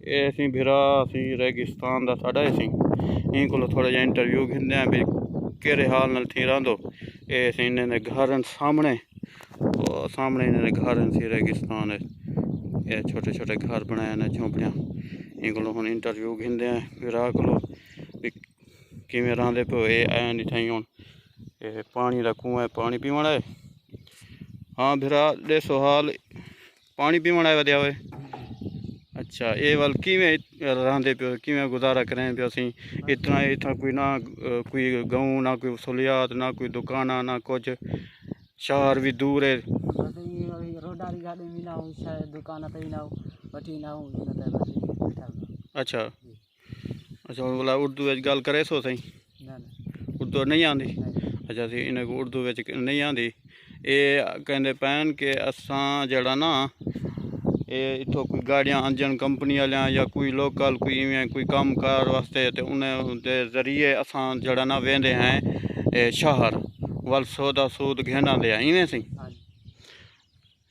ਇਹ ਅਸੀਂ ਵੀਰਾ ਅਸੀਂ ਰੇਗਿਸਤਾਨ ਦਾ ਸਾਡਾ ਅਸੀਂ ਇਹ ਕੋਲ ਥੋੜਾ ਜਿਹਾ ਇੰਟਰਵਿਊ ਘਿੰਦੇ ਆ ਵੀ ਕਿਹੜੇ ਹਾਲ ਨਾਲ ਥੀ ਰਹਿੰਦੋ। ਇਹ ਅਸੀਂ ਇਹਨਾਂ ਦੇ ਘਰਾਂ ਸਾਹਮਣੇ ਸਾਹਮਣੇ ਇਹਨਾਂ ਦੇ ਘਰਾਂ ਸੀ ਰੇਗਿਸਤਾਨ ਇਹ ਛੋਟੇ ਛੋਟੇ घर बनाए ने झोंपड़ियाँ इन को हम इंटरव्यू घिंदे हैं फिर को किमें रहा पे ये आया नहीं थी हूँ ये पानी का कुआं है पानी पीवन है। हाँ फिर दसो हाल पानी पीवन आए वधिया हुए। अच्छा ये वाल किमें रहते पे किमें गुजारा करें पे असी इतना इतना कोई ना कोई गाँव ना कोई सहूलियात ना कोई दुकाना ना कुछ शहर भी दूर है। अच्छा अच्छा बोला उर्दू गल करे सो सही उर्दू नहीं आती। अच्छा सी इन्हें को उर्दू नहीं आती ये कहते पैन कि असां जड़ा ना ये इतों कोई गाड़ियाँ अंजन कंपनी वाले या कोई लोकल कोई इवें कोई काम कार वास्ते तो उन्हें जरिए असां जड़ा ना वेंदे हैं शहर वल सौदा सूद घेना दे इवें सी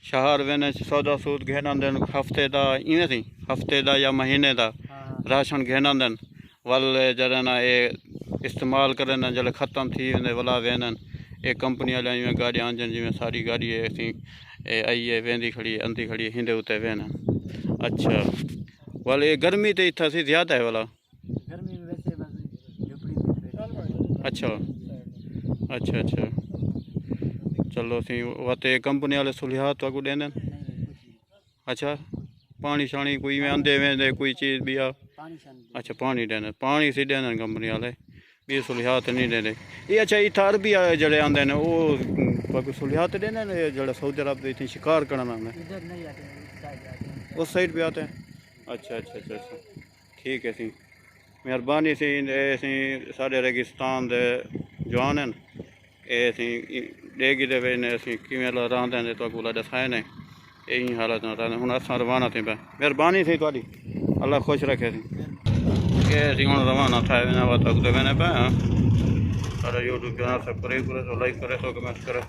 शहर वेने सौदा सूद घेना दिन हफ्ते दा इवें सी हफ्ते दा या महीने दा राशन घेना दिन वल जरा ना ये इस्तेमाल करें जल्द ख़त्म थी वेंदे वला वेनन ये कंपनी वाले जिमें गाड़ियाँ आंजन जिमें सारी गाड़ी असी आई है वेंदी खड़ी अंधी खड़ी हिंदे उते वेनन। अच्छा वल ये गर्मी तो इतना सी ज़्यादा है वाला। अच्छा अच्छा अच्छा चलो सी वते कंपनी वाले सहूलियात वागू देंदे। अच्छा पानी शानी कोई में आंदे वेंदे कोई चीज़ भी आ। अच्छा पानी देने पानी सी देने कंपनी वाले भी सहूलियात नहीं देंदे ये। अच्छा इतना अरबी जड़े आंदे ने वो कोई सहूलियात देने ने जड़ा सऊदी अरब इतनी शिकार करना आंदे उस साइड पे आते हैं। अच्छा अच्छा अच्छा अच्छा ठीक है सी मेहरबानी सी साढ़े रेगिस्तान दे जवान हैं ये डेगी दे वे असी किमें रहा तो को दसाए ने यही हालत में रहते हूँ असा रवाना थे पे मेहरबानी थी थोड़ी अल्लाह खुश रखे थी ये हूँ रवाना था वेना तक वेने पे सारा यूट्यूब चैनल सब्सक्राइब करे तो लाइक करे तो कमेंट करे।